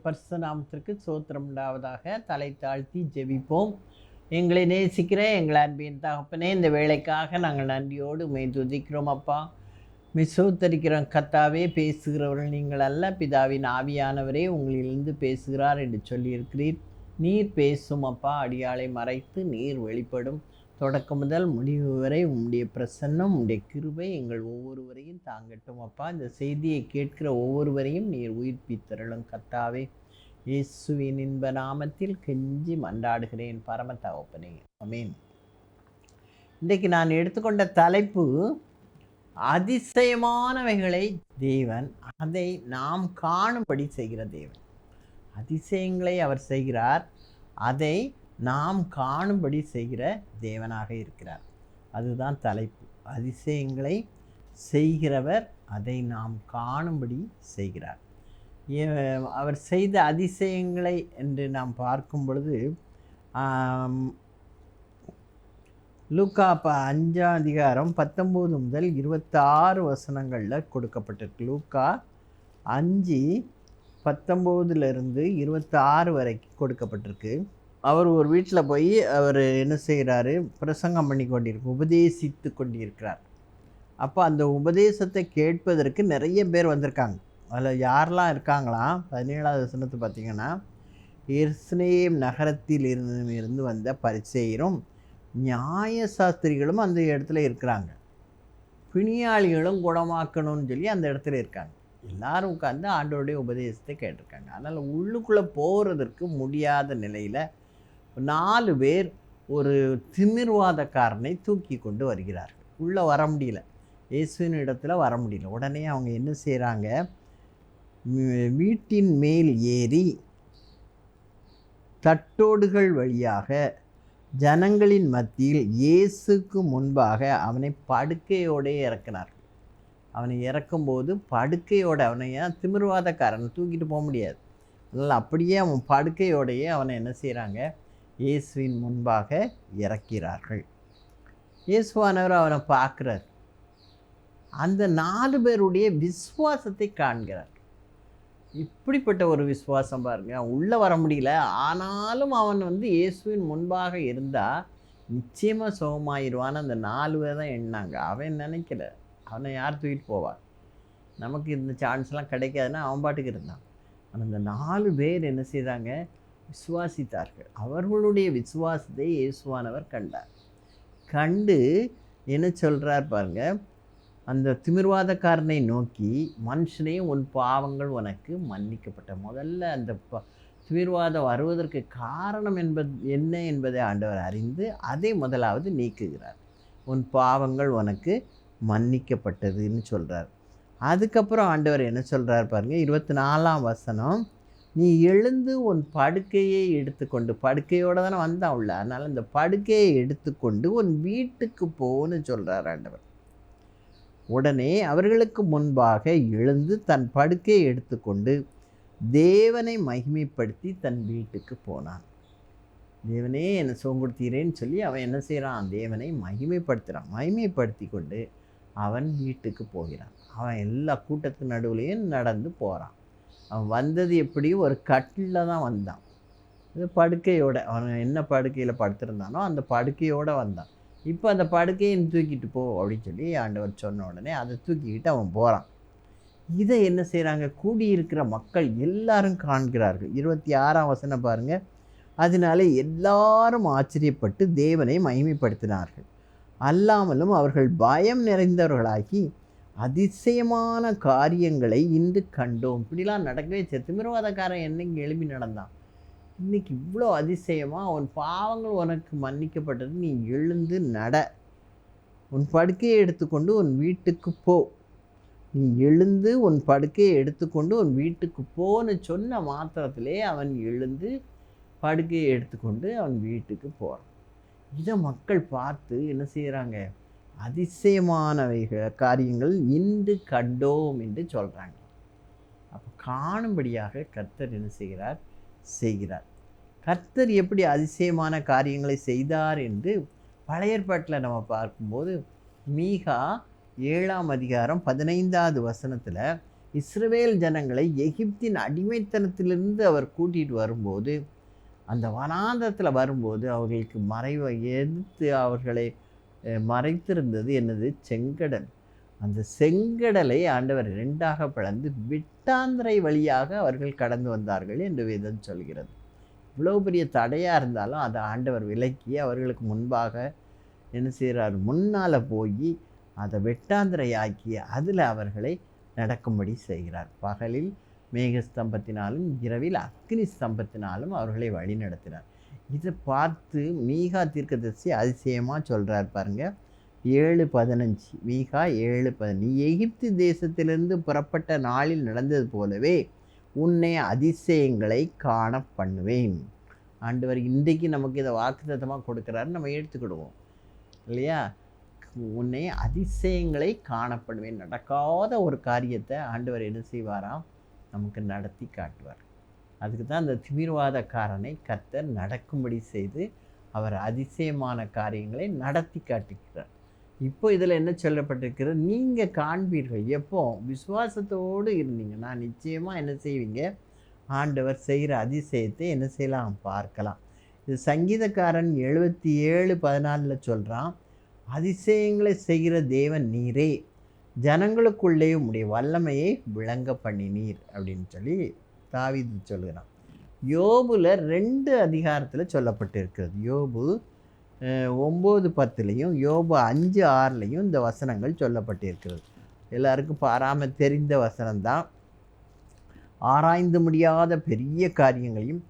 பரிசுநாமத்திற்கு சோத்திரம் உண்டாவதாக. தலை தாழ்த்தி ஜெபிப்போம். எங்களை நேசிக்கிற எங்கள் அன்பின் தகப்பனே, இந்த வேலைக்காக நாங்கள் நன்றியோடு உம்மை துதிக்கிறோம் அப்பா. சோத்தரிக்கிறோம் கர்த்தாவே. பேசுகிறவர்கள் நீங்கள் அல்ல, பிதாவின் ஆவியானவரே உங்களிலிருந்து பேசுகிறார் என்று சொல்லியிருக்கிறீர். நீர் பேசும் அப்பா. அடியாளை மறைத்து நீர் வெளிப்படும். தொடக்கம் முதல் முடிவு வரை உம்முடைய பிரசன்னம், உம்முடைய கிருபை எங்கள் ஒவ்வொருவரையும் தாங்கட்டும் அப்பா. இந்த செய்தியை கேட்கிற ஒவ்வொருவரையும் நீர் உயிர்ப்பித்தருளும் கர்த்தாவே. இயேசுவின் இன்ப நாமத்தில் கெஞ்சி மன்றாடுகிறேன் பரம தகப்பனே, ஆமென். இன்றைக்கு நான் எடுத்துக்கொண்ட தலைப்பு, அதிசயமானவைகளை தேவன் அதை நாம் காணும்படி செய்கிற தேவன். அதிசயங்களை அவர் செய்கிறார், அதை நாம் காணும்படி செய்கிற தேவனாக இருக்கிறார். அதுதான் தலைப்பு. அதிசயங்களை செய்கிறவர், அதை நாம் காணும்படி செய்கிறார். அவர் செய்த அதிசயங்களை என்று நாம் பார்க்கும் பொழுது, லூக்கா 5 முதல் 26 வசனங்களில் கொடுக்கப்பட்டிருக்கு. லூக்கா 5:19 26 வரைக்கும் கொடுக்கப்பட்டிருக்கு. அவர் ஒரு வீட்டில் போய் அவர் என்ன செய்கிறாரு, பிரசங்கம் பண்ணி கொண்டிருக்கு, உபதேசித்து கொண்டிருக்கிறார். அப்போ அந்த உபதேசத்தை கேட்பதற்கு நிறைய பேர் வந்திருக்காங்க. அதில் யாரெல்லாம் இருக்காங்களாம், 17வது வசனத்தை பார்த்திங்கன்னா, எருசலேம் நகரத்தில் இருந்து வந்த பரிசேயரும் நியாய சாஸ்திரிகளும் அந்த இடத்துல இருக்கிறாங்க. பிணியாளிகளும் குணமாக்கணும்னு சொல்லி அந்த இடத்துல இருக்காங்க. எல்லாரும் உட்காந்து ஆண்டவருடைய உபதேசத்தை கேட்டிருக்காங்க. அதனால் உள்ளுக்குள்ளே போகிறதற்கு முடியாத நிலையில் 4 பேர் ஒரு திமிர்வாதக்காரனை தூக்கி கொண்டு வருகிறார்கள். உள்ளே வர முடியல, இயேசுவின் இடத்துல வர முடியல. உடனே அவங்க என்ன செய்கிறாங்க, வீட்டின் மேல் ஏறி தட்டோடுகள் வழியாக ஜனங்களின் மத்தியில் இயேசுக்கு முன்பாக அவனை படுக்கையோடே இறக்கினார்கள். அவனை இறக்கும்போது படுக்கையோடு, அவனை ஏன் திமிர்வாதக்காரனை தூக்கிட்டு போக முடியாது, அதனால் அப்படியே அவன் படுக்கையோடையே அவனை என்ன செய்கிறாங்க, இயேசுவின் முன்பாக இறக்கிறார்கள். இயேசுவானவர் அவனை பார்க்குறார். அந்த 4 பேருடைய விசுவாசத்தை காண்கிறார். இப்படிப்பட்ட ஒரு விசுவாசம் பாருங்க. அவன் உள்ளே வர முடியல, ஆனாலும் அவன் இயேசுவின் முன்பாக இருந்தால் நிச்சயமாக சுகமாயிருவான்னு அந்த 4 பேர் தான் எண்ணாங்க. அவன் நினைக்கல, அவனை யார் தூக்கிட்டு போவார், நமக்கு இந்த சான்ஸ்லாம் கிடைக்காதுன்னா அவன் பாட்டுக்கு இருந்தான். ஆனால் அந்த 4 பேர் என்ன செய்தாங்க, விசுவாசித்தார்கள். அவர்களுடைய விசுவாசத்தை இயேசுவானவர் கண்டார். கண்டு என்ன சொல்கிறார் பாருங்க, அந்த திமிர்வாதக்காரனை நோக்கி, மனுஷனே உன் பாவங்கள் உனக்கு மன்னிக்கப்பட்ட. முதல்ல அந்த திமிர்வாதம் வருவதற்கு காரணம் என்ன என்பதை ஆண்டவர் அறிந்து அதை முதலாவது நீக்குகிறார். உன் பாவங்கள் உனக்கு மன்னிக்கப்பட்டதுன்னு சொல்கிறார். அதுக்கப்புறம் ஆண்டவர் என்ன சொல்கிறார் பாருங்கள், 24ஆம் வசனம், நீ எழுந்து உன் படுக்கையை எடுத்துக்கொண்டு, படுக்கையோடு தானே வந்தான் உள்ள, அதனால் அந்த படுக்கையை எடுத்துக்கொண்டு உன் வீட்டுக்கு போன்னு சொல்கிறார் ஆண்டவர். உடனே அவர்களுக்கு முன்பாக எழுந்து தன் படுக்கையை எடுத்துக்கொண்டு தேவனை மகிமைப்படுத்தி தன் வீட்டுக்கு போனான். தேவனே என்னை சுகப்படுத்துகிறேன்னு சொல்லி அவன் என்ன செய்கிறான், தேவனை மகிமைப்படுத்துகிறான். மகிமைப்படுத்தி கொண்டு அவன் வீட்டுக்கு போகிறான். அவன் எல்லா கூட்டத்துக்கு நடுவுலையும் நடந்து போகிறான். அவன் வந்தது எப்படி, ஒரு கட்டிலில் தான் வந்தான். இது படுக்கையோடு, அவன் என்ன படுக்கையில் படுத்திருந்தானோ அந்த படுக்கையோடு வந்தான். இப்போ அந்த படுக்கையை தூக்கிட்டு போ அப்படின்னு சொல்லி ஆண்டவர் சொன்ன உடனே அதை தூக்கிக்கிட்டு அவன் போகிறான். இதை என்ன செய்கிறாங்க, கூடியிருக்கிற மக்கள் எல்லாரும் காண்கிறார்கள். 26ஆம் வசனம் பாருங்கள், அதனால எல்லாரும் ஆச்சரியப்பட்டு தேவனை மகிமைப்படுத்தினார்கள். அல்லாமலும் அவர்கள் பயம் நிறைந்தவர்களாகி, அதிசயமான காரியங்களை இன்று கண்டோம். இப்படிலாம் நடக்கவே திமிர்வாதக்காரன் என்னைக்கு எழுப்பி நடந்தான், இன்றைக்கி இவ்வளோ அதிசயமாக உன் பாவங்கள் உனக்கு மன்னிக்கப்பட்டது, நீ எழுந்து நட, உன் படுக்கையை எடுத்துக்கொண்டு உன் வீட்டுக்கு போ, நீ எழுந்து உன் படுக்கையை எடுத்துக்கொண்டு உன் வீட்டுக்கு போன்னு சொன்ன மாத்திரத்திலே அவன் எழுந்து படுக்கையை எடுத்துக்கொண்டு அவன் வீட்டுக்கு போகிறான். இதை மக்கள் பார்த்து என்ன செய்கிறாங்க, அதிசயமானவைகள் காரியங்கள் இன்று கண்டோம் என்று சொல்கிறாங்க. அப்போ காணும்படியாக கர்த்தர் என்ன செய்கிறார். கர்த்தர் எப்படி அதிசயமான காரியங்களை செய்தார் என்று பழைய ஏற்பாட்டில் நம்ம பார்க்கும்போது, மீகா 7ஆம் அதிகாரம் 15வது வசனத்தில் இஸ்ரவேல் ஜனங்களை எகிப்தின் அடிமைத்தனத்திலிருந்து அவர் கூட்டிகிட்டு வரும்போது, அந்த வனாந்தரத்தில் வரும்போது அவர்களுக்கு மறைவை எதிர்த்து அவர்களை மறைத்திருந்தது என்னது? செங்கடல். அந்த செங்கடலை ஆண்டவர் 2ஆக பிளந்து விட்டாந்திரை வழியாக அவர்கள் கடந்து வந்தார்கள் என்று வேதம் சொல்கிறது. இவ்வளோ பெரிய தடையாக இருந்தாலும் அதை ஆண்டவர் விலக்கி அவர்களுக்கு முன்பாக என்ன செய்கிறார்? முன்னால் போய் அதை வெட்டாந்திரையாக்கி அதில் அவர்களை நடக்கும்படி செய்கிறார். பகலில் மேகஸ்தம்பத்தினாலும் இரவில் அக்னி ஸ்தம்பத்தினாலும் அவர்களை வழி நடத்தினார். இதை பார்த்து மீகா தீர்க்கதரிசி அதிசயமாக சொல்கிறார் பாருங்க. 7:15 மீகா 7:15 நீ எகிப்து தேசத்திலிருந்து புறப்பட்ட நாளில் நடந்தது போலவே உன்னை அதிசயங்களை காண பண்ணுவேன். ஆண்டவர் இன்றைக்கு நமக்கு இதை வாக்குத்தத்தமாக கொடுக்குறாரு, நம்ம எடுத்துக்கிடுவோம் இல்லையா? உன்னை அதிசயங்களை காணப்படுவேன். நடக்காத ஒரு காரியத்தை ஆண்டவர் என்ன செய்வாராம்? நமக்கு நடத்தி காட்டுவார். அதுக்கு தான் அந்த திமிர்வாதக்காரனை கர்த்தர் நடக்கும்படி செய்து அவர் அதிசயமான காரியங்களை நடத்தி காட்டுகிறார். இப்போ இதில் என்ன சொல்லப்பட்டிருக்கிறது? நீங்கள் காண்பீர்கள். எப்போ? விசுவாசத்தோடு இருந்தீங்கன்னா நிச்சயமாக என்ன செய்வீங்க? ஆண்டவர் செய்கிற அதிசயத்தை என்ன செய்யலாம்? பார்க்கலாம். இது சங்கீதக்காரன் 77:14 சொல்கிறான், அதிசயங்களை செய்கிற தேவன் நீரே, ஜனங்களுக்குள்ளே உம்முடைய வல்லமையை விளங்க பண்ணினீர் அப்படின்னு சொல்லி தாவீது சொல்கிறான். யோபுல 2 அதிகாரத்தில் சொல்லப்பட்டிருக்கிறது. யோபு 9:10 யோபு 5:6 இந்த வசனங்கள் சொல்லப்பட்டிருக்கிறது. எல்லாருக்கும் பாராமல் தெரிந்த வசனம்தான். ஆராய்ந்து முடியாத பெரிய காரியங்களையும்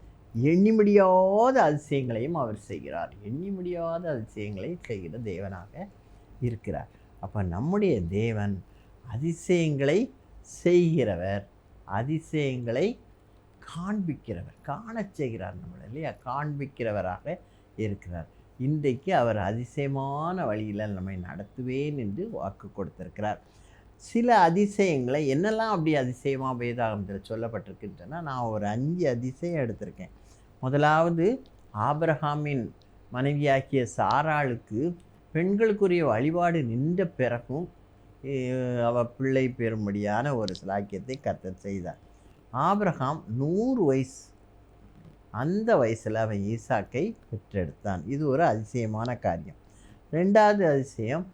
எண்ணி முடியாத அதிசயங்களையும் அவர் செய்கிறார். எண்ணி முடியாத அதிசயங்களை செய்கிற தேவனாக இருக்கிறார். அப்போ நம்முடைய தேவன் அதிசயங்களை செய்கிறவர், அதிசயங்களை காண்பிக்கிறவர், காணச் செய்கிறார் நம்மளை இல்லையா? காண்பிக்கிறவராக இருக்கிறார். இன்றைக்கு அவர் அதிசயமான வழியில் நம்மை நடத்துவேன் என்று வாக்கு கொடுத்திருக்கிறார். சில அதிசயங்களை என்னெல்லாம் அப்படி அதிசயமாக வேதாகமத்தில் சொல்லப்பட்டிருக்குன்னு சொன்னால், நான் ஒரு 5 அதிசயம் எடுத்திருக்கேன். முதலாவது, ஆபிரகாமின் மனைவியாக்கிய சாராளுக்கு பெண்களுக்குரிய வழிபாடு நின்ற பிறகும் அவள் பிள்ளை பெறும்படியான ஒரு சிலாக்கியத்தை கர்த்தர் செய்தார். ஆபிரகாம் 100 வயசு, அந்த வயசில் அவன் ஈசாக்கை பெற்றெடுத்தான். இது ஒரு அதிசயமான காரியம். 2வது அதிசயம்,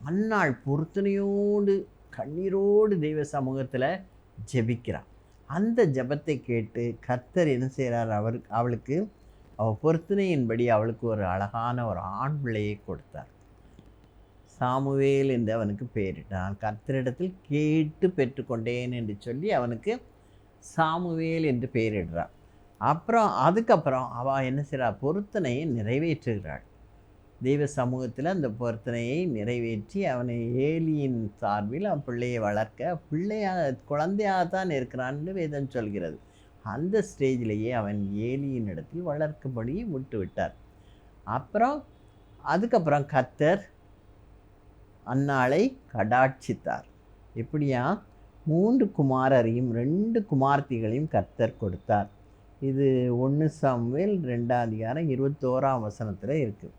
அன்னாள் பொருத்தனையோடு கண்ணீரோடு தெய்வ சமூகத்தில் ஜெபிக்கிறான். அந்த ஜெபத்தை கேட்டு கர்த்தர் என்ன செய்கிறார்? அவளுக்கு அவள் பொருத்தனையின்படி அவளுக்கு ஒரு அழகான ஒரு ஆண் பிள்ளையை கொடுத்தார். சாமுவேல் என்று அவனுக்கு பெயரிட்டான். கர்த்தரிடத்தில் கேட்டு பெற்றுக்கொண்டேன் என்று சொல்லி அவனுக்கு சாமுவேல் என்று பெயரிடுறான். அதுக்கப்புறம் அவள் என்ன செய்கிறாள்? பொருத்தனையை நிறைவேற்றுகிறாள். தெய்வ சமூகத்தில் அந்த பொருத்தனையை நிறைவேற்றி அவனை ஏலியின் சார்பில் அவன் பிள்ளையை வளர்க்க, குழந்தையாகத்தான் இருக்கிறான்னு வேதம் சொல்கிறது. அந்த ஸ்டேஜிலேயே அவன் ஏலியின் இடத்தில் வளர்க்கும்படி விட்டு விட்டார். அதுக்கப்புறம் கர்த்தர் அன்னாளை கடாட்சித்தார். எப்படியா? 3 குமாரரையும் 2 குமார்த்திகளையும் கர்த்தர் கொடுத்தார். இது 1 சாமுவேல் 2:21 இருக்குது.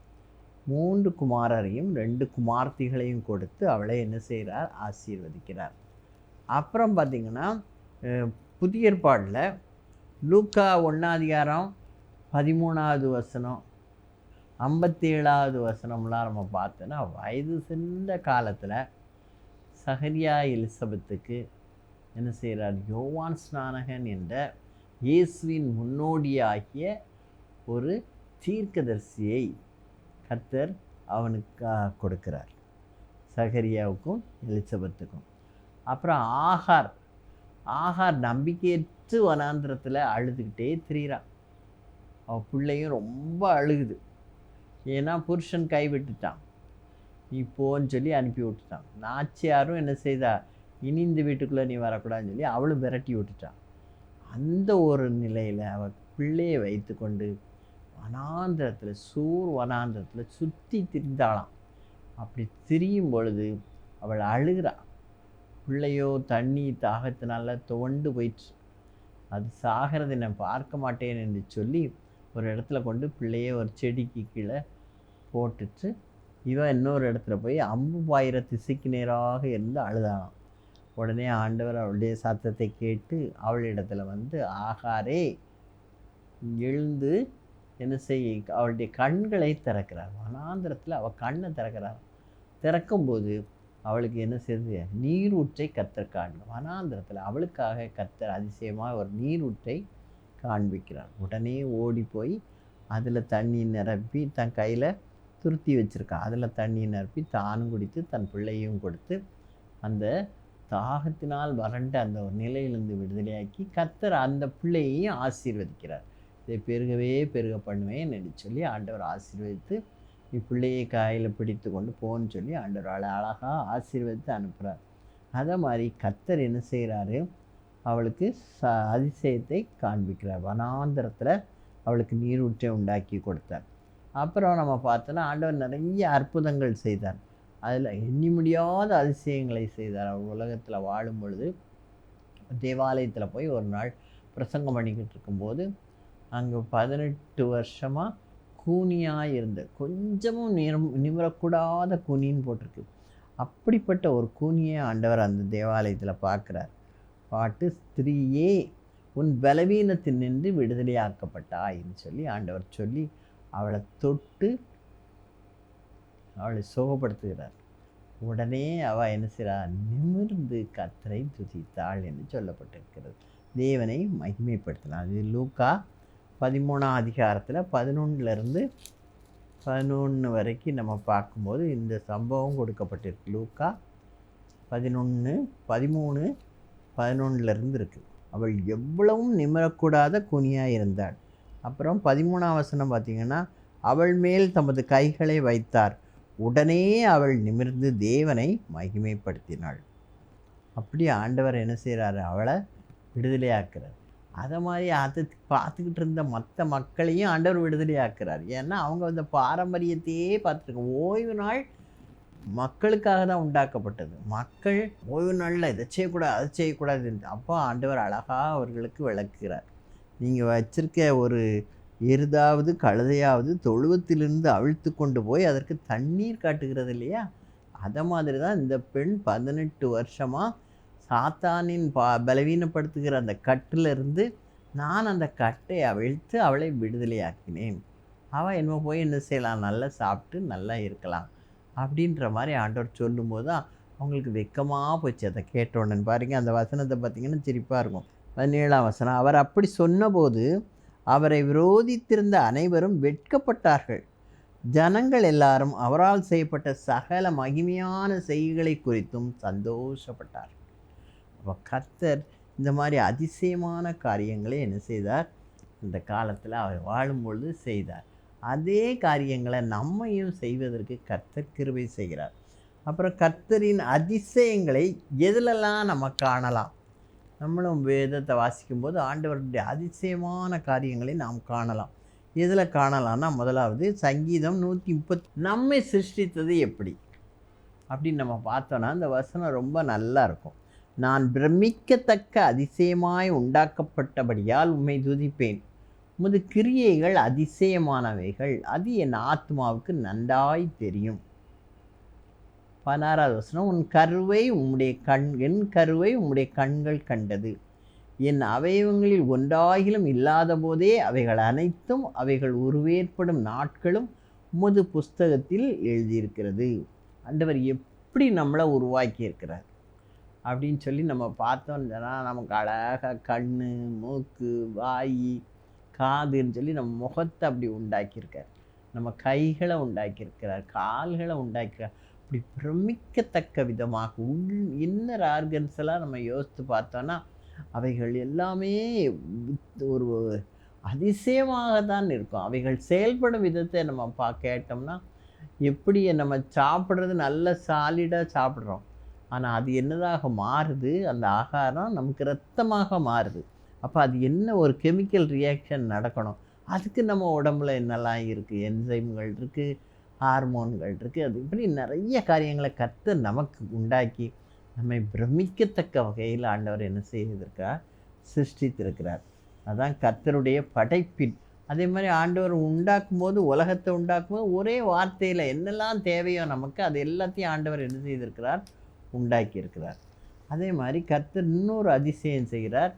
3 குமாரரையும் 2 குமார்த்திகளையும் கொடுத்து அவளை என்ன செய்கிறார்? ஆசீர்வதிக்கிறார். அப்புறம் பார்த்திங்கன்னா புதிய ஏற்பாடில் லூக்கா 1:13 57 நம்ம பார்த்தோன்னா, வயது சென்ற காலத்தில் சகரியா எலிசபெத்துக்கு என்ன செய்கிறார்? யோவான் ஸ்நானகன் என்ற இயேசுவின் முன்னோடியாகிய ஒரு தீர்க்கதரிசியை கர்த்தர் அவனுக்கு கொடுக்கிறார், சகரியாவுக்கும் எலிசபெத்துக்கும். அப்புறம் ஆகார் நம்பிக்கையற்று வனாந்திரத்தில் அழுதுகிட்டே திரிகிறான். அவள் பிள்ளையும் ரொம்ப அழுகுது. ஏன்னா புருஷன் கைவிட்டுட்டான், நீ போன்னு சொல்லி அனுப்பி விட்டுட்டான். நாச்சியாரும் என்ன செய்தா? இனி இந்த வீட்டுக்குள்ளே நீ வரக்கூடாதுன்னு சொல்லி அவளும் விரட்டி விட்டுட்டான். அந்த ஒரு நிலையில் அவள் பிள்ளையை வைத்து கொண்டு வனாந்திரத்தில் சுற்றி திரிந்தாளாம். அப்படி திரியும் பொழுது அவள் அழுகிறா. பிள்ளையோ தண்ணி தாகத்தினால துவண்டு போயிடுச்சு. அது சாகிறதை நான் பார்க்க மாட்டேன் என்று சொல்லி ஒரு இடத்துல கொண்டு பிள்ளையை ஒரு செடிக்கு கீழே போட்டுட்டு இவன் இன்னொரு இடத்துல போய் அம்பு பாயிர திசைக்கு நேராக இருந்து அழுதானாம். உடனே ஆண்டவர் அவளுடைய சத்தத்தை கேட்டு அவளிடத்துல வந்து, ஆகாரே எழுந்து என்ன செய்ய, அவளுடைய கண்களை திறக்கிறார். வனாந்திரத்தில் அவள் கண்ணை திறக்கிறார். திறக்கும்போது அவளுக்கு என்ன செய்யுது, நீரூற்றை கர்த்தர் காண்க. வனாந்திரத்தில் அவளுக்காக கர்த்தர் அதிசயமாக ஒரு நீரூற்றை காண்பிக்கிறார். உடனே ஓடி போய் அதில் தண்ணி நிரப்பி தன் கையில் துருத்தி வச்சுருக்கா, அதில் தண்ணி நிரப்பி தானும் குடித்து தன் பிள்ளையும் கொடுத்து அந்த தாகத்தினால் வறண்ட அந்த ஒரு நிலையிலிருந்து விடுதலையாக்கி கர்த்தர் அந்த பிள்ளையையும் ஆசீர்வதிக்கிறார். இதை பெருகவே பெருக பண்ணுவேன் என்று சொல்லி ஆண்டவர் ஆசீர்வதித்து, நீ பிள்ளையை கையில் பிடித்து கொண்டு போன்னு சொல்லி ஆண்டவர் அழகாக ஆசீர்வதித்து அனுப்புகிறார். அதை மாதிரி கர்த்தர் என்ன செய்கிறாரு, அவளுக்கு அதிசயத்தை காண்பிக்கிறார். வனாந்திரத்தில் அவளுக்கு நீரூற்றை உண்டாக்கி கொடுத்தார். அப்புறம் நம்ம பார்த்தோன்னா ஆண்டவர் நிறைய அற்புதங்கள் செய்தார். அதில் எண்ணி முடியாத அதிசயங்களை செய்தார். அவர் உலகத்தில் வாழும் பொழுது தேவாலயத்தில் போய் ஒரு நாள் பிரசங்கம் பண்ணிக்கிட்டு இருக்கும்போது அங்கே 18 வருஷமாக கூனியாக இருந்த, கொஞ்சமும் நிமிரக்கூடாத கூனின்னு போட்டிருக்கு. அப்படிப்பட்ட ஒரு கூனியை ஆண்டவர் அந்த தேவாலயத்தில் பார்க்குறார். பாட்டு, ஸ்திரீயே உன் பலவீனத்தில் நின்று விடுதலையாக்கப்பட்டாயின்னு சொல்லி ஆண்டவர் சொல்லி அவளை தொட்டு அவளை சுகப்படுத்துகிறார். உடனே அவள் என்ன செய்கிறார், நிமிர்ந்து கர்த்தரை துதித்தாள் என்று சொல்லப்பட்டிருக்கிறது. தேவனை மகிமைப்படுத்தினார். இது லூக்கா 13ஆம் அதிகாரத்தில் 11 வரைக்கும் நம்ம பார்க்கும்போது இந்த சம்பவம் கொடுக்கப்பட்டிருக்கு. லூக்கா 11, 13, 11 இருக்குது. அவள் எவ்வளவும் நிமிரக்கூடாத குனியாக இருந்தாள். அப்புறம் 13ஆம் வசனம் பார்த்திங்கன்னா, அவள் மேல் தமது கைகளை வைத்தார், உடனே அவள் நிமிர்ந்து தேவனை மகிமைப்படுத்தினாள். அப்படி ஆண்டவர் என்ன செய்கிறாரு, அவளை விடுதலையாக்குறார். அதை மாதிரி அதை பார்த்துக்கிட்டு இருந்த மற்ற மக்களையும் ஆண்டவர் விடுதலையாக்குறார். ஏன்னா அவங்க அந்த பாரம்பரியத்தையே பார்த்துருக்க. ஓய்வு நாள் மக்களுக்காக தான் உண்டாக்கப்பட்டது. மக்கள் ஓய்வு நாளில் இதை செய்யக்கூடாது அதை செய்யக்கூடாது. அப்போ ஆண்டவர் அழகாக அவர்களுக்கு விளக்குகிறார். நீங்கள் வச்சிருக்க ஒரு எருதாவது கழுதையாவது தொழுவத்திலிருந்து அவிழ்த்து கொண்டு போய் அதற்கு தண்ணீர் காட்டுகிறது இல்லையா, அதை மாதிரி தான் இந்த பெண் 18 வருஷமாக சாத்தானின் பலவீனப்படுத்துகிற அந்த கட்டிலிருந்து நான் அந்த கட்டை அவிழ்த்து அவளை விடுதலையாக்கினேன். அவள் என்ன போய் என்ன செய்யலாம், நல்லா சாப்பிட்டு நல்லா இருக்கலாம் அப்படின்ற மாதிரி ஆண்டவர் சொல்லும்போது தான் அவங்களுக்கு வெக்கமாக போச்சு. அதை கேட்டோன்னு பாருங்கள், அந்த வசனத்தை பார்த்திங்கன்னா சிரிப்பாக இருக்கும். 17ஆம் வசனம், அவர் அப்படி சொன்னபோது அவரை விரோதித்திருந்த அனைவரும் வெட்கப்பட்டார்கள். ஜனங்கள் எல்லாரும் அவரால் செய்யப்பட்ட சகல மகிமையான செய்கைகளை குறித்தும் சந்தோஷப்பட்டார். அப்போ கர்த்தர் இந்த மாதிரி அதிசயமான காரியங்களை என்ன செய்தார், இந்த காலத்தில் அவர் வாழும்பொழுது செய்தார். அதே காரியங்களை நம்மையும் செய்வதற்கு கர்த்தர் கிருபை செய்கிறார். அப்புறம் கர்த்தரின் அதிசயங்களை எதிலெல்லாம் நம்ம காணலாம், நம்மளும் வேதத்தை வாசிக்கும்போது ஆண்டவருடைய அதிசயமான காரியங்களை நாம் காணலாம். எதில் காணலாம்னா, முதலாவது சங்கீதம் 130, நம்மை சிருஷ்டித்தது எப்படி அப்படின்னு நம்ம பார்த்தோன்னா அந்த வசனம் ரொம்ப நல்லா இருக்கும். நான் பிரமிக்கத்தக்க அதிசயமாய் உண்டாக்கப்பட்டபடியால் உம்மை துதிப்பேன், உமது கிரியைகள் அதிசயமானவைகள், அது என் ஆத்மாவுக்கு நன்றாய் தெரியும். 16ஆவது வசனம், என் கருவை உம்முடைய கண்கள் கண்டது, என் அவயவங்களில் ஒன்றாகிலும் இல்லாத போதே அவைகள் அனைத்தும் அவைகள் உருவேற்படும் நாட்களும் உமது புஸ்தகத்தில் எழுதியிருக்கிறது. ஆண்டவர் எப்படி நம்மளை உருவாக்கி இருக்கிறார் அப்படின்னு சொல்லி நம்ம பார்த்தோம்னா, நமக்கு அழகாக கண், மூக்கு, வாய், காதுன்னு சொல்லி நம்ம முகத்தை அப்படி உண்டாக்கியிருக்கார், நம்ம கைகளை உண்டாக்கியிருக்கிறார், கால்களை உண்டாக்கிறார். அப்படி பிரமிக்கத்தக்க விதமாக இன்னர் ஆர்கன்ஸ் எல்லாம் நம்ம யோசித்து பார்த்தோன்னா அவைகள் எல்லாமே ஒரு அதிசயமாக தான் இருக்கும். அவைகள் செயல்படும் விதத்தை நம்ம கேட்டோம்னா, எப்படி நம்ம சாப்பிட்றது நல்ல சாலிடாக சாப்பிட்றோம், ஆனால் அது என்னதாக மாறுது, அந்த ஆகாரம் நமக்கு ரத்தமாக மாறுது. அப்போ அது என்ன ஒரு கெமிக்கல் ரியாக்ஷன் நடக்கணும், அதுக்கு நம்ம உடம்புல என்னெல்லாம் இருக்குது, என்சைம்கள் இருக்குது, ஹார்மோன்கள் இருக்குது, அது இப்படி நிறைய காரியங்களை கர்த்தர் நமக்கு உண்டாக்கி நம்மை பிரமிக்கத்தக்க வகையில் ஆண்டவர் என்ன செய்திருக்கிறார், சிருஷ்டித்திருக்கிறார். அதுதான் கர்த்தருடைய படைப்பின். அதே மாதிரி ஆண்டவர் உண்டாக்கும்போது, உலகத்தை உண்டாக்கும்போது ஒரே வார்த்தையில் என்னெல்லாம் தேவையோ நமக்கு அது எல்லாத்தையும் ஆண்டவர் என்ன செய்திருக்கிறார், உண்டாக்கி இருக்கிறார். அதே மாதிரி கர்த்தர் இன்னொரு அதிசயம் செய்கிறார்.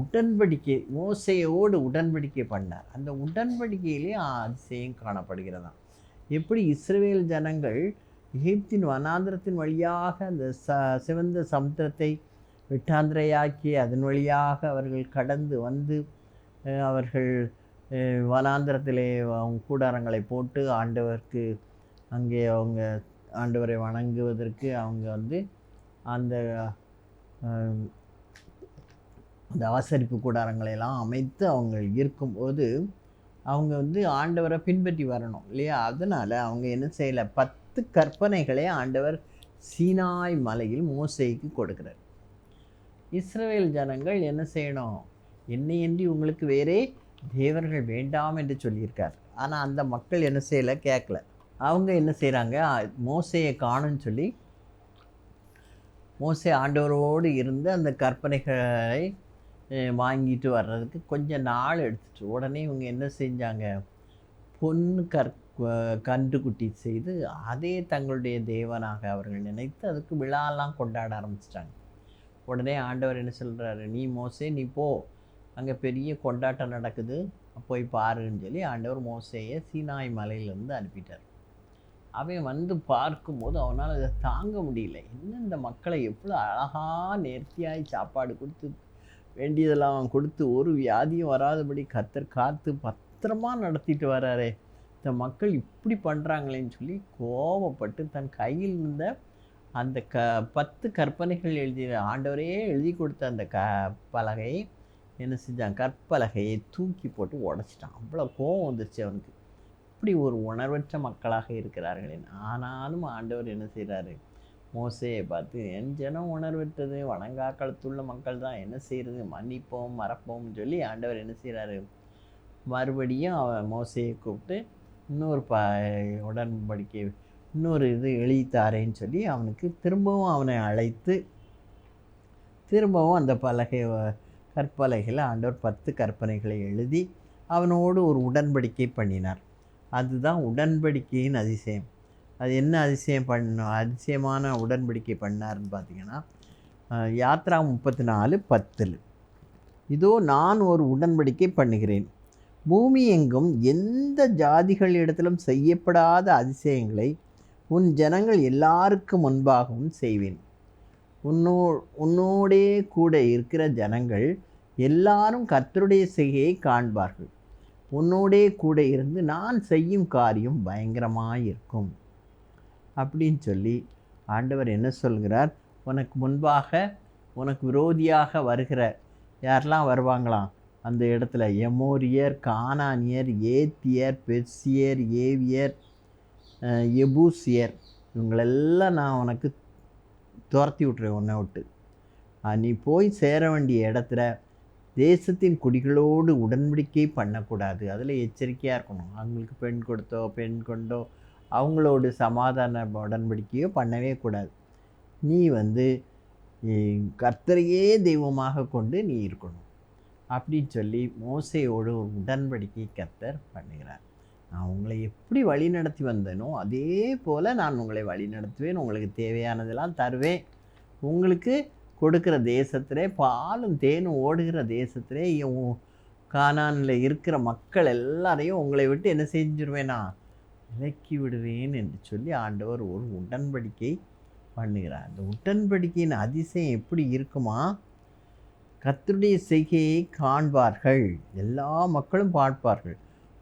உடன்படிக்கை, மோசேயோடு உடன்படிக்கை பண்ணார். அந்த உடன்படிக்கையிலே அதிசயம் காணப்படுகிறதாம். எப்படி இஸ்ரவேல் ஜனங்கள் எகிப்தின் வனாந்திரத்தின் வழியாக அந்த சிவந்த சமுத்திரத்தை வெட்டாந்திரையாக்கி அதன் வழியாக அவர்கள் கடந்து வந்து அவர்கள் வனாந்திரத்திலே அவங்க கூடாரங்களை போட்டு ஆண்டவருக்கு அங்கே அவங்க ஆண்டவரை வணங்குவதற்கு அவங்க வந்து அந்த அந்த ஆசரிப்பு கூடாரங்களையெல்லாம் அமைத்து அவங்க இருக்கும்போது அவங்க வந்து ஆண்டவரை பின்பற்றி வரணும் இல்லையா? அதனால் அவங்க என்ன செய்யலை, 10 கற்பனைகளை ஆண்டவர் சீனாய் மலையில் மோசேக்கு கொடுக்குறார். இஸ்ரவேல் ஜனங்கள் என்ன செய்யணும், என்னையன்றி உங்களுக்கு வேறே தேவர்கள் வேண்டாம் என்று சொல்லியிருக்கார். ஆனால் அந்த மக்கள் என்ன செய்யலை, கேட்கல. அவங்க என்ன செய்கிறாங்க, மோசேயை காணும்னு சொல்லி மோசே ஆண்டவரோடு இருந்து அந்த கற்பனைகளை வாங்கிட்டு வர்றதுக்கு கொஞ்சம் நாள் எடுத்துட்டு உடனே இவங்க என்ன செஞ்சாங்க, பொண்ணு கன்றுக்குட்டி செய்து அதே தங்களுடைய தேவனாக அவர்கள் நினைத்து அதுக்கு விழாலாம் கொண்டாட ஆரம்பிச்சிட்டாங்க. உடனே ஆண்டவர் என்ன சொல்கிறாரு, நீ மோசே நீ போ, அங்கே பெரிய கொண்டாட்டம் நடக்குது, போய் பாருன்னு சொல்லி ஆண்டவர் மோசேயை சீனாய் மலையிலேருந்து அனுப்பிட்டார். அவன் வந்து பார்க்கும்போது அவனால் அதை தாங்க முடியல. இன்னும் இந்த மக்களை எவ்வளோ அழகாக நேர்த்தியாய் சாப்பாடு கொடுத்து வேண்டியதெல்லாம் கொடுத்து ஒரு வியாதியும் வராதபடி கர்த்தர் காத்து பத்திரமா நடத்திட்டு வர்றாரே, இந்த மக்கள் இப்படி பண்ணுறாங்களேன்னு சொல்லி கோபப்பட்டு தன் கையில் இருந்த அந்த 10 கற்பனைகள் ஆண்டவரே எழுதி கொடுத்த அந்த பலகையை என்ன செஞ்சான், கற்பலகையை தூக்கி போட்டு உடச்சிட்டான். அவ்வளோ கோபம் வந்துருச்சு அவனுக்கு. இப்படி ஒரு உணர்வற்ற மக்களாக இருக்கிறார்களே. ஆனாலும் ஆண்டவர் என்ன செய்கிறாரு, மோசேயை பார்த்து என் ஜனம் உணர்வற்றது வணங்கா களத்துள்ள மக்கள் தான், என்ன செய்கிறது, மன்னிப்போம் மறப்போம்னு சொல்லி ஆண்டவர் என்ன செய்கிறாரு, மறுபடியும் அவன் மோசேயை கூப்பிட்டு இன்னொரு உடன்படிக்கை இன்னொரு இது எழுதித்தாரேன்னு சொல்லி அவனுக்கு திரும்பவும் அவனை அழைத்து திரும்பவும் அந்த கற்பலகையில் ஆண்டவர் 10 கற்பனைகளை எழுதி அவனோடு ஒரு உடன்படிக்கை பண்ணினார். அதுதான் உடன்படிக்கையின் அதிசயம். அது என்ன அதிசயமான உடன்படிக்கை பண்ணார்னு பார்த்தீங்கன்னா, யாத்ரா 34:10 இதோ நான் ஒரு உடன்படிக்கை பண்ணுகிறேன், பூமி எங்கும் எந்த ஜாதிகளிடத்திலும் செய்யப்படாத அதிசயங்களை உன் ஜனங்கள் எல்லாருக்கும் முன்பாகவும் செய்வேன். உன்னோடே கூட இருக்கிற ஜனங்கள் எல்லாரும் கர்த்தருடைய செய்கையை காண்பார்கள். உன்னோடே கூட இருந்து நான் செய்யும் காரியம் பயங்கரமாயிருக்கும் அப்படின்னு சொல்லி ஆண்டவர் என்ன சொல்கிறார், உனக்கு முன்பாக உனக்கு விரோதியாக வருகிற யாரெல்லாம் வருவாங்களாம் அந்த இடத்துல, எமோரியர், கானானியர், ஏத்தியர், பெர்சியர், ஏவியர், எபூசியர், இவங்களெல்லாம் நான் உனக்கு துரத்தி விட்றேன் உன்னை விட்டு. நீ போய் சேர வேண்டிய இடத்துல தேசத்தின் குடிகளோடு உடன்படிக்கை பண்ணக்கூடாது, அதில் எச்சரிக்கையாக இருக்கணும். அவங்களுக்கு பெண் கொண்டோ அவங்களோடு சமாதான உடன்படிக்கையோ பண்ணவே கூடாது. நீ வந்து கர்த்தரையே தெய்வமாக கொண்டு நீ இருக்கணும் அப்படின்னு சொல்லி மோசேயோடு ஒரு உடன்படிக்கை கர்த்தர் பண்ணுகிறார். நான் உங்களை எப்படி வழி நடத்தி வந்தேனோ அதே போல் நான் உங்களை வழி நடத்துவேன், உங்களுக்கு தேவையானதெல்லாம் தருவேன், உங்களுக்கு கொடுக்குற தேசத்திலே பாலும் தேனும் ஓடுகிற தேசத்திலே கானானில் இருக்கிற மக்கள் எல்லாரையும் உங்களை விட்டு என்ன செஞ்சிருவேனா, விலக்கி விடுவேன் என்று சொல்லி ஆண்டவர் ஒரு உடன்படிக்கை பண்ணுகிறார். அந்த உடன்படிக்கையின் அதிசயம் எப்படி இருக்குமா, கர்த்தருடைய செய்கையை காண்பார்கள், எல்லா மக்களும் பார்ப்பார்கள்.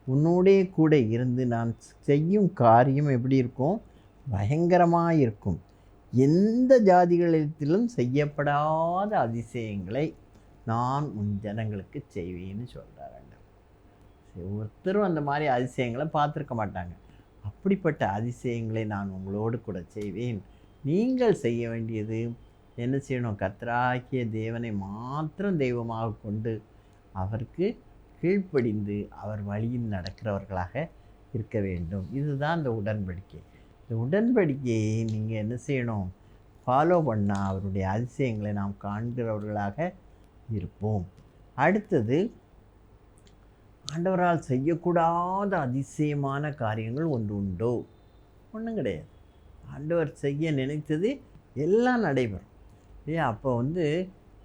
உன்னோடே கூட இருந்து நான் செய்யும் காரியம் எப்படி இருக்கும், பயங்கரமாக இருக்கும். எந்த ஜாதிகளிடத்திலும் செய்யப்படாத அதிசயங்களை நான் உன் ஜனங்களுக்கு செய்வேன்னு சொல்கிறார். ஒருத்தரும் அந்த மாதிரி அதிசயங்களை பார்த்துருக்க மாட்டாங்க. அப்படிப்பட்ட அதிசயங்களை நான் உங்களோடு கூட செய்வேன். நீங்கள் செய்ய வேண்டியது என்ன செய்யணும், கர்த்தராகிய தேவனை மாத்திரம் தெய்வமாக கொண்டு அவருக்கு கீழ்ப்படிந்து அவர் வழியில் நடக்கிறவர்களாக இருக்க வேண்டும். இதுதான் இந்த உடன்படிக்கை. இந்த உடன்படிக்கையை நீங்கள் என்ன செய்யணும், ஃபாலோ பண்ணால் அவருடைய அதிசயங்களை நாம் காண்கிறவர்களாக இருப்போம். அடுத்தது, ஆண்டவரால் செய்யக்கூடாத அதிசயமான காரியங்கள் ஒன்று உண்டோ? ஒன்றும் கிடையாது. ஆண்டவர் செய்ய நினைத்தது எல்லாம் நடைபெறும். அப்போ வந்து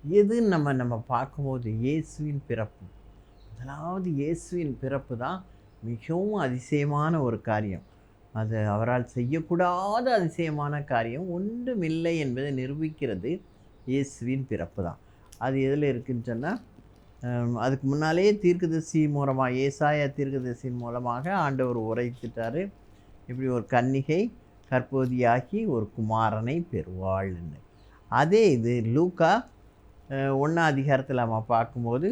எதுன்னு நம்ம பார்க்கும்போது இயேசுவின் பிறப்பு. முதலாவது இயேசுவின் பிறப்பு தான் மிகவும் அதிசயமான ஒரு காரியம். அது அவரால் செய்யக்கூடாத அதிசயமான காரியம் ஒன்றுமில்லை என்பதை நிரூபிக்கிறது இயேசுவின் பிறப்பு தான். அது எதில் இருக்குன்னு சொன்னால், அதுக்கு முன்னாலே தீர்க்கதரிசி மூலமாக, ஏசாயா தீர்க்கதரிசியின் மூலமாக ஆண்டவர் உரைத்துட்டார். இப்படி ஒரு கன்னிகை கர்ப்பவதியாகி ஒரு குமாரனை பெறுவாள்னு. அதே இது லூக்கா 1ஆம் அதிகாரத்தில் நம்ம பார்க்கும்போது,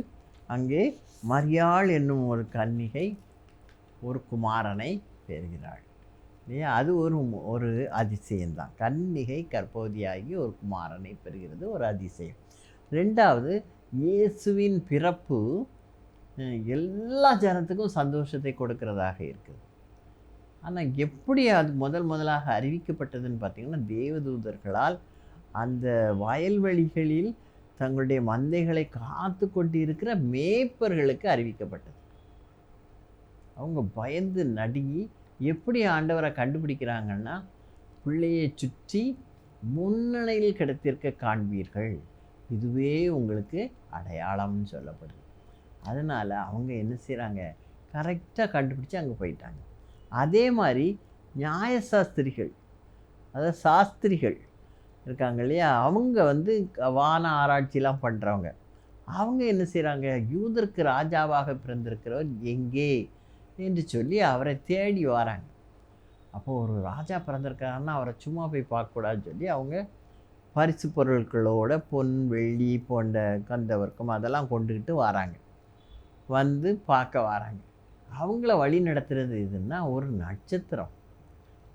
அங்கே மரியாள் என்னும் ஒரு கன்னிகை ஒரு குமாரனை பெறுகிறாள் இல்லையா? அது ஒரு அதிசயம்தான். கன்னிகை கர்ப்பவதியாகி ஒரு குமாரனை பெறுகிறது, ஒரு அதிசயம். ரெண்டாவது, இயேசுவின் பிறப்பு எல்லா ஜனத்துக்கும் சந்தோஷத்தை கொடுக்கிறதாக இருக்குது. ஆனால் எப்படி அது முதலாக அறிவிக்கப்பட்டதுன்னு பார்த்திங்கன்னா, தேவதூதர்களால் அந்த வயல்வெளிகளில் தங்களுடைய மந்தைகளை காத்து கொண்டு இருக்கிற மேய்ப்பர்களுக்கு அறிவிக்கப்பட்டது. அவங்க பயந்து நடுங்கி எப்படி ஆண்டவரை கண்டுபிடிக்கிறாங்கன்னா, பிள்ளையை சுற்றி முன்னணியில் கிடத்திருக்க காண்பீர்கள், இதுவே உங்களுக்கு அடையாளம்னு சொல்லப்படுது. அதனால் அவங்க என்ன செய்கிறாங்க, கரெக்டாக கண்டுபிடிச்சி அங்கே போயிட்டாங்க. அதே மாதிரி நியாயசாஸ்திரிகள், அதாவது சாஸ்திரிகள் இருக்காங்க இல்லையா, அவங்க வந்து வான ஆராய்ச்சிலாம் பண்ணுறவங்க. அவங்க என்ன செய்கிறாங்க, யூதருக்கு ராஜாவாக பிறந்திருக்கிறவர் எங்கே என்று சொல்லி அவரை தேடி வராங்க. அப்போது ஒரு ராஜா பிறந்திருக்காருன்னா அவரை சும்மா போய் பார்க்கக்கூடாதுன்னு சொல்லி அவங்க பரிசு பொருட்களோட பொன் வெள்ளி போன்ற கந்தவர்க்கம் அதெல்லாம் கொண்டுக்கிட்டு வராங்க. வந்து பார்க்க வராங்க. அவங்கள வழி நடத்துகிறது எதுன்னா ஒரு நட்சத்திரம்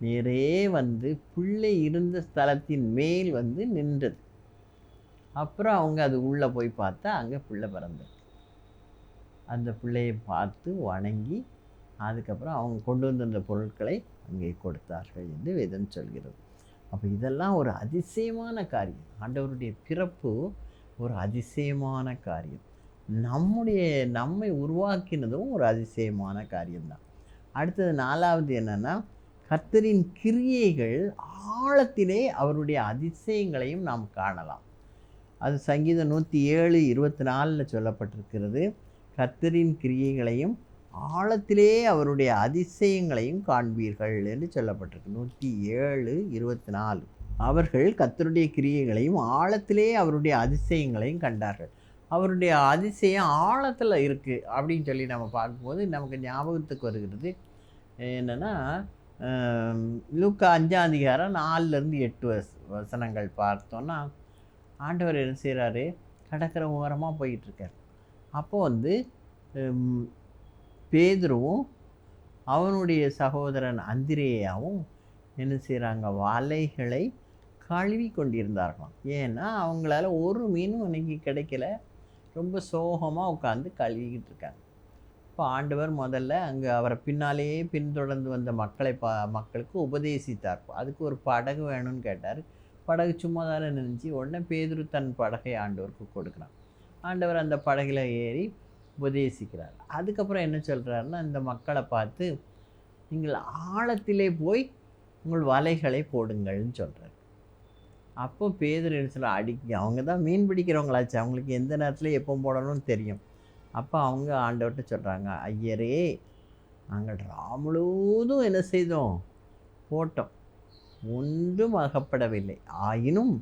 நேரே வந்து பிள்ளை இருந்த ஸ்தலத்தின் மேல் வந்து நின்றது. அப்புறம் அவங்க அது உள்ளே போய் பார்த்தா அங்கே பிள்ளை பிறந்தது. அந்த பிள்ளையை பார்த்து வணங்கி அதுக்கப்புறம் அவங்க கொண்டு வந்த அந்த பொருட்களை அங்கே கொடுத்தார்கள் என்று வேதம் சொல்கிறது. அப்போ இதெல்லாம் ஒரு அதிசயமான காரியம். ஆண்டவருடைய பிறப்பு ஒரு அதிசயமான காரியம். நம்மை உருவாக்கினதும் ஒரு அதிசயமான காரியம்தான். அடுத்தது 4வது என்னென்னா, கர்த்தரின் கிரியைகள் ஆழத்திலே அவருடைய அதிசயங்களையும் நாம் காணலாம். அது சங்கீதம் 107:24 சொல்லப்பட்டிருக்கிறது. கர்த்தரின் கிரியைகளையும் ஆழத்திலே அவருடைய அதிசயங்களையும் காண்பீர்கள் என்று சொல்லப்பட்டிருக்கு. 107:24. அவர்கள் கர்த்தருடைய கிரியைகளையும் ஆழத்திலே அவருடைய அதிசயங்களையும் கண்டார்கள். அவருடைய அதிசயம் ஆழத்தில் இருக்குது அப்படின்னு சொல்லி நம்ம பார்க்கும்போது நமக்கு ஞாபகத்துக்கு வருகிறது என்னென்னா, லூக்கா 5ஆம் அதிகாரம் 4-8 வசனங்கள் பார்த்தோன்னா, ஆண்டவர் என்ன செய்கிறாரு, கடற்கரை ஓரமாக போயிட்டுருக்கார். அப்போது வந்து பேதுருவும் அவனுடைய சகோதரன் அந்திரேயாவும் என்ன செய்கிறாங்க, வலைகளை கழுவி கொண்டிருந்தார்களாம். ஏன்னா அவங்களால ஒரு மீனும் அன்றைக்கி கிடைக்கல. ரொம்ப சோகமாக உட்காந்து கழுவிக்கிட்டு இருக்காங்க. இப்போ ஆண்டவர் முதல்ல அங்கே அவரை பின்னாலேயே பின்தொடர்ந்து வந்த மக்களுக்கு உபதேசித்தார். அதுக்கு ஒரு படகு வேணும்னு கேட்டார். படகு சும்மா தானே நினைச்சு. உடனே பேதுரு தன் படகை ஆண்டவருக்கு கொடுக்குறான். ஆண்டவர் அந்த படகில் ஏறி உபதேசிக்கிறார். அதுக்கப்புறம் என்ன சொல்கிறாருன்னா, இந்த மக்களை பார்த்து நீங்கள் ஆழத்திலே போய் உங்கள் வலைகளை போடுங்கள்னு சொல்கிறார். அப்போ பேதுரு என்ன சொல்ல, அவங்க தான் மீன் பிடிக்கிறவங்களாச்சு, அவங்களுக்கு எந்த நேரத்தில் எப்போ போடணும்னு தெரியும். அப்போ அவங்க ஆண்டவர்கிட்ட சொல்கிறாங்க, ஐயரே, நாங்கள் முழுவதும் என்ன செய்தோம், போட்டோம், ஒன்றும் அகப்படவில்லை, ஆயினும்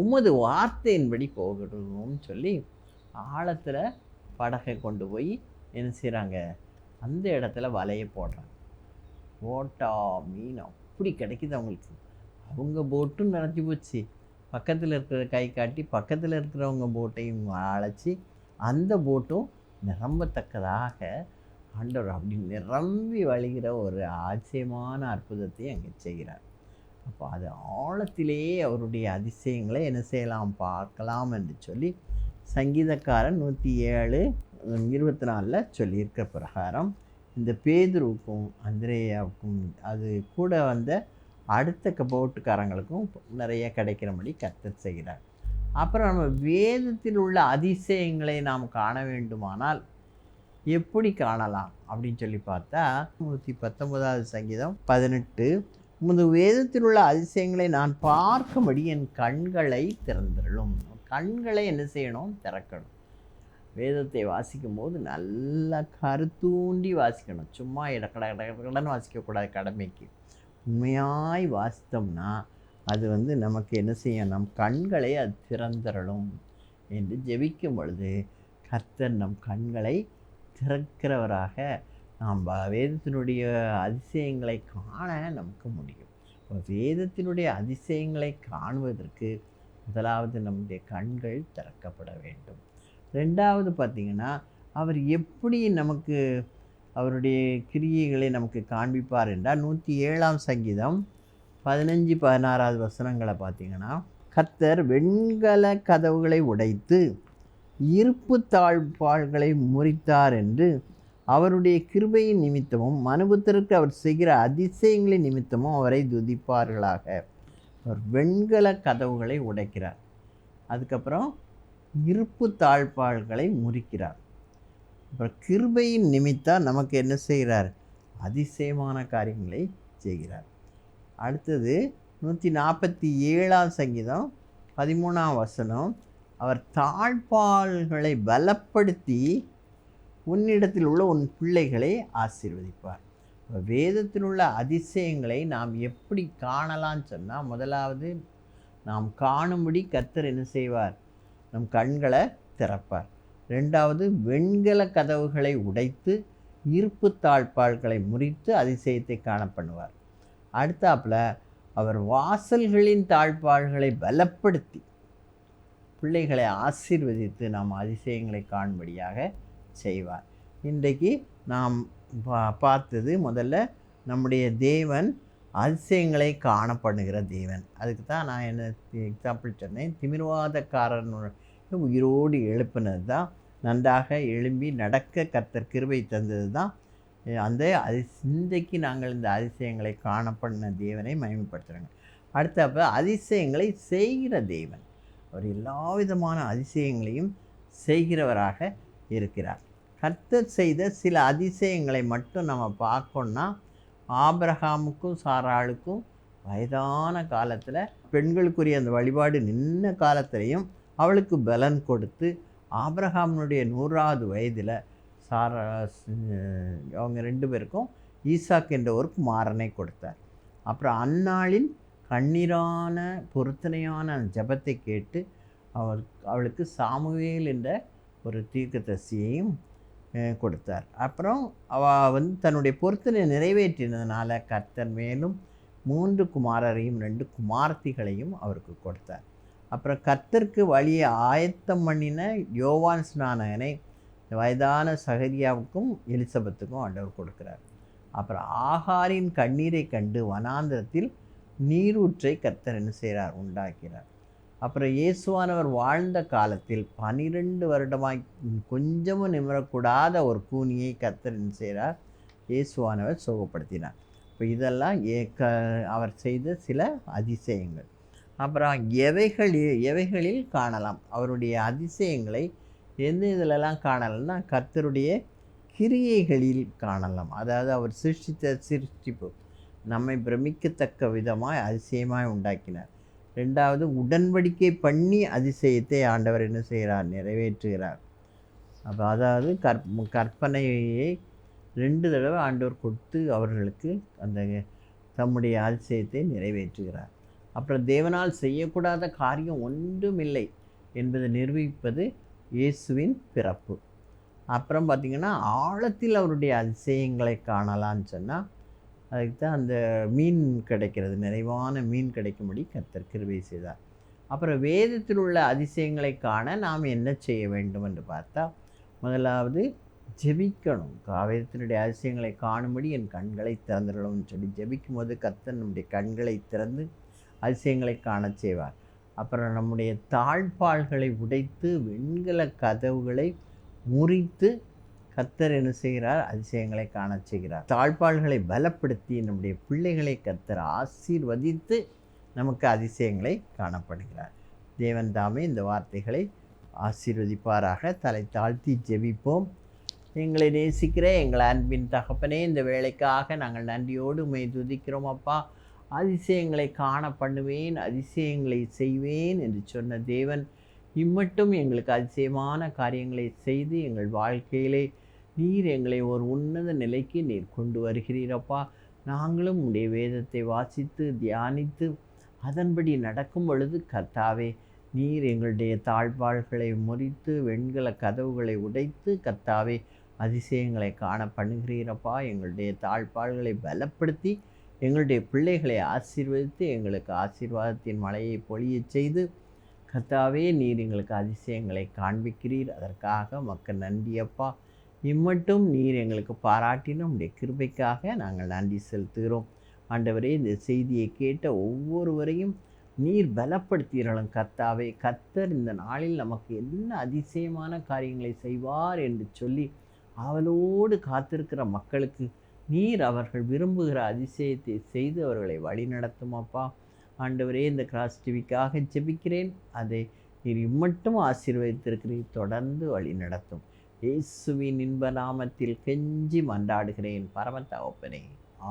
உமது வார்த்தையின்படி போகணும்னு சொல்லி ஆழத்தில் படகை கொண்டு போய் என்ன செய்கிறாங்க, அந்த இடத்துல வலையை போடுறாங்க. போட்டா மீன் அப்படி கிடைக்குது அவங்களுக்கு. அவங்க போட்டும் நினச்சி போச்சு. பக்கத்தில் இருக்கிற கை காட்டி பக்கத்தில் இருக்கிறவங்க போட்டையும் அழைச்சி அந்த போட்டும் நிரம்பத்தக்கதாக ஆண்டவர் அப்படி நிரம்பி வழிகிற ஒரு ஆச்சரியமான அற்புதத்தை அங்கே செய்கிறார். அப்போ அது ஆழத்திலேயே அவருடைய அதிசயங்களை என்ன செய்யலாம், பார்க்கலாம் என்று சொல்லி சங்கீதக்காரன் 107:24 சொல்லியிருக்க பிரகாரம் இந்த பேதுருவுக்கும் அந்திரேயாவுக்கும் அது கூட வந்த அடுத்த போட்டுக்காரங்களுக்கும் நிறைய கிடைக்கிறபடி கர்த்தர் செய்கிறார். அப்புறம் நம்ம வேதத்தில் உள்ள அதிசயங்களை நாம் காண வேண்டுமானால் எப்படி காணலாம் அப்படின்னு சொல்லி பார்த்தா, 119வது சங்கீதம் 18, உமது வேதத்தில் உள்ள அதிசயங்களை நான் பார்க்கும்படி என் கண்களை திறந்துள்ளும். கண்களை என்ன செய்யணும்? திறக்கணும். வேதத்தை வாசிக்கும் போது நல்லா கருத்தூண்டி வாசிக்கணும். சும்மா கடன்னு வாசிக்கக்கூடாது. கடமைக்கு உண்மையாய் வாசித்தோம்னா அது நமக்கு என்ன செய்யும்? நம் கண்களை அது திறந்துடலும் என்று ஜெபிக்கும் பொழுது கர்த்தர் நம் கண்களை திறக்கிறவராக நாம் வேதத்தினுடைய அதிசயங்களை காண நமக்கு முடியும். வேதத்தினுடைய அதிசயங்களை காணுவதற்கு முதலாவது நம்முடைய கண்கள் திறக்கப்பட வேண்டும். ரெண்டாவது பார்த்திங்கன்னா, அவர் எப்படி நமக்கு அவருடைய கிரியைகளை நமக்கு காண்பிப்பார் என்றால் 107ஆம் சங்கீதம் 15-16 வசனங்களை பார்த்திங்கன்னா, கர்த்தர் வெண்கல கதவுகளை உடைத்து இருப்பு தாழ்பாள்களை முறித்தார் என்று அவருடைய கிருபையின் நிமித்தமும் மனுபுத்திற்கு அவர் செய்கிற அதிசயங்களின் நிமித்தமும் அவரை துதிப்பார்களாக. அவர் வெண்கல கதவுகளை உடைக்கிறார். அதுக்கப்புறம் இருப்பு தாழ்பாள்களை முறிக்கிறார். அப்புறம் கிருபையின் நிமித்தம் நமக்கு என்ன செய்கிறார்? அதிசயமான காரியங்களை செய்கிறார். அடுத்தது 147ஆம் சங்கீதம் 13ஆம் வசனம், அவர் தாழ்பாள்களை பலப்படுத்தி உன்னிடத்தில் உள்ள உன் பிள்ளைகளை ஆசீர்வதிப்பார். வேதத்தில் உள்ள அதிசயங்களை நாம் எப்படி காணலான்னு சொன்னால், முதலாவது நாம் காணும்படி கர்த்தர் என்ன செய்வார்? நம் கண்களை திறப்பார். ரெண்டாவது வெண்கல கதவுகளை உடைத்து இருப்பு தாழ்பாள்களை முறித்து அதிசயத்தை காண பண்ணுவார். அடுத்தாப்பில் அவர் வாசல்களின் தாழ்பாள்களை பலப்படுத்தி பிள்ளைகளை ஆசீர்வதித்து நாம் அதிசயங்களை காணும்படியாக செய்வார். இன்றைக்கு நாம் பார்த்தது முதல்ல நம்முடைய தேவன் அதிசயங்களை காணப்படுகிற தேவன். அதுக்கு தான் நான் என்ன எக்ஸாம்பிள் சொன்னேன். திமிர்வாதக்காரன் உயிரோடு எழுப்பினது தான், நன்றாக எழும்பி நடக்க கர்த்தர் கிருபை தந்தது தான். அந்த இன்றைக்கு நாங்கள் இந்த அதிசயங்களை காணப்படின தேவனை மகிமைப்படுத்துகிறாங்க. அடுத்தப்போ அதிசயங்களை செய்கிற தேவன், அவர் எல்லா விதமான அதிசயங்களையும் செய்கிறவராக இருக்கிறார். கர்த்தர் செய்த சில அதிசயங்களை மட்டும் நம்ம பார்க்கணுன்னா, ஆபிரகாமுக்கும் சாராளுக்கும் வயதான காலத்தில் பெண்களுக்குரிய அந்த வழிபாடு நின்ன காலத்திலையும் அவளுக்கு பலன் கொடுத்து, ஆபிரகாமுடைய 100வது வயதில் அவங்க 2 பேருக்கும் ஈசாக் என்ற ஒரு குமாரனை கொடுத்தார். அப்புறம் அன்னாளின் கண்ணீரான பொருத்தனையான ஜெபத்தை கேட்டு அவளுக்கு சாமுவேல் என்ற ஒரு தீர்க்கதரிசியையும் கொடுத்தார். அப்புறம் அவள் தன்னுடைய பொருத்தனை நிறைவேற்றினதுனால கர்த்தர் மேலும் 3 குமாரரையும் 2 குமார்த்திகளையும் அவருக்கு கொடுத்தார். அப்புறம் கர்த்தருக்கு வழியை ஆயத்தம் பண்ணின யோவான் ஸ்நானகனை வயதான சகரியாவுக்கும் எலிசபெத்துக்கும் ஆண்டவர் கொடுக்கிறார். அப்புறம் ஆகாரின் கண்ணீரை கண்டு வனாந்திரத்தில் நீரூற்றை கர்த்தர் என்ன செய்கிறார்? உண்டாக்கிறார். அப்புறம் இயேசுவானவர் வாழ்ந்த காலத்தில் 12 வருடமாய் கொஞ்சமும் நிமிரக்கூடாத ஒரு கூனியை கர்த்தர் என்ன செய்கிறார்? இயேசுவானவர் சுகப்படுத்தினார். இப்போ இதெல்லாம் அவர் செய்த சில அதிசயங்கள். அப்புறம் எவைகளில் காணலாம் அவருடைய அதிசயங்களை? எந்த இதிலெல்லாம் காணலாம்னா, கர்த்தருடைய கிரியைகளில் காணலாம். அதாவது அவர் சிருஷ்டிப்பு நம்மை பிரமிக்கத்தக்க விதமாய் அதிசயமாய் உண்டாக்கினார். ரெண்டாவது, உடன்படிக்கை பண்ணி அதிசயத்தை ஆண்டவர் என்ன செய்கிறார்? நிறைவேற்றுகிறார். அப்போ அதாவது கற்பனையை 2 தடவை ஆண்டவர் கொடுத்து அவர்களுக்கு அந்த தம்முடைய அதிசயத்தை நிறைவேற்றுகிறார். அப்புறம் தேவனால் செய்யக்கூடாத காரியம் ஒன்றுமில்லை என்பதை நிரூபிப்பது இயேசுவின் பிறப்பு. அப்புறம் பார்த்திங்கன்னா, ஆழத்தில் அவருடைய அதிசயங்களை காணலான்னு சொன்னால், அதுக்கு தான் அந்த மீன் கிடைக்கிறது, நிறைவான மீன் கிடைக்கும்படி கர்த்தர் கிருபை செய்தார். அப்புறம் வேதத்தில் உள்ள அதிசயங்களை காண நாம் என்ன செய்ய வேண்டும் என்று பார்த்தா, முதலாவது ஜெபிக்கணும். வேதத்தினுடைய அதிசயங்களை காணும்படி என் கண்களை திறந்துடணும்னு சொல்லி ஜெபிக்கும் போது கர்த்தர் நம்முடைய கண்களை திறந்து அதிசயங்களை காண செய்வார். அப்புறம் நம்முடைய தாழ்பாள்களை உடைத்து வெண்கல கதவுகளை முறித்து கர்த்தர் என்ன செய்கிறார்? அதிசயங்களை காண செய்கிறார். தாழ்பாள்களை பலப்படுத்தி நம்முடைய பிள்ளைகளை கர்த்தர் ஆசீர்வதித்து நமக்கு அதிசயங்களை காணப்படுகிறார். தேவன் தாமே இந்த வார்த்தைகளை ஆசீர்வதிப்பாராக. தலை தாழ்த்தி ஜெபிப்போம். எங்களை நேசிக்கிற எங்கள் அன்பின் தகப்பனே, இந்த வேலைக்காக நாங்கள் நன்றியோடு உம்மை துதிக்கிறோம் அப்பா. அதிசயங்களை காண பண்ணுவேன், அதிசயங்களை செய்வேன் என்று சொன்ன தேவன் இம்மட்டும் எங்களுக்கு அதிசயமான காரியங்களை செய்து எங்கள் வாழ்க்கையிலே நீர் எங்களை ஒரு உன்னத நிலைக்கு நீர் கொண்டு வருகிறீரப்பா. நாங்களும் உடைய வேதத்தை வாசித்து தியானித்து அதன்படி நடக்கும் பொழுது கர்த்தாவே, நீர் எங்களுடைய தாழ்பாள்களை முறித்து வெண்கல கதவுகளை உடைத்து கர்த்தாவே அதிசயங்களை காண பண்ணுகிறீரப்பா. எங்களுடைய தாழ்பாள்களை பலப்படுத்தி எங்களுடைய பிள்ளைகளை ஆசீர்வதித்து எங்களுக்கு ஆசீர்வாதத்தின் மழையை பொழிய செய்து கர்த்தாவே, நீர் எங்களுக்கு அதிசயங்களை காண்பிக்கிறீர். அதற்காக மக்கள் நன்றியப்பா. இம்மட்டும் நீர் எங்களுக்கு பாராட்டின உடைய கிருபைக்காக நாங்கள் நன்றி செலுத்துகிறோம். ஆண்டவரே, இந்த செய்தியை கேட்ட ஒவ்வொருவரையும் நீர் பலப்படுத்தீர்களும் கர்த்தாவே. கர்த்தர் இந்த நாளில் நமக்கு என்ன அதிசயமான காரியங்களை செய்வார் என்று சொல்லி அவளோடு காத்திருக்கிற மக்களுக்கு நீர் அவர்கள் விரும்புகிற அதிசயத்தை செய்து அவர்களை வழி நடத்தும் அப்பா. ஆண்டவரே, இந்த கிராஸ் டிவிக்காக ஜெபிக்கிறேன். அதை நீர் இம்மட்டும் ஆசீர்வதித்திருக்கிறீர். தொடர்ந்து வழி நடத்தும். இயேசுவின் இன்ப நாமத்தில் கெஞ்சி மன்றாடுகிறேன் பரம தகப்பனே,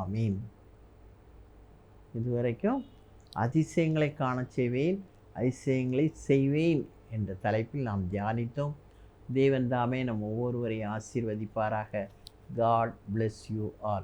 ஆமீன். இதுவரைக்கும் அதிசயங்களை காண செய்வேன், அதிசயங்களை செய்வேன் என்ற தலைப்பில் நாம் தியானித்தோம். தேவன் தாமே நம் ஒவ்வொருவரையும் ஆசீர்வதிப்பாராக. God bless you all.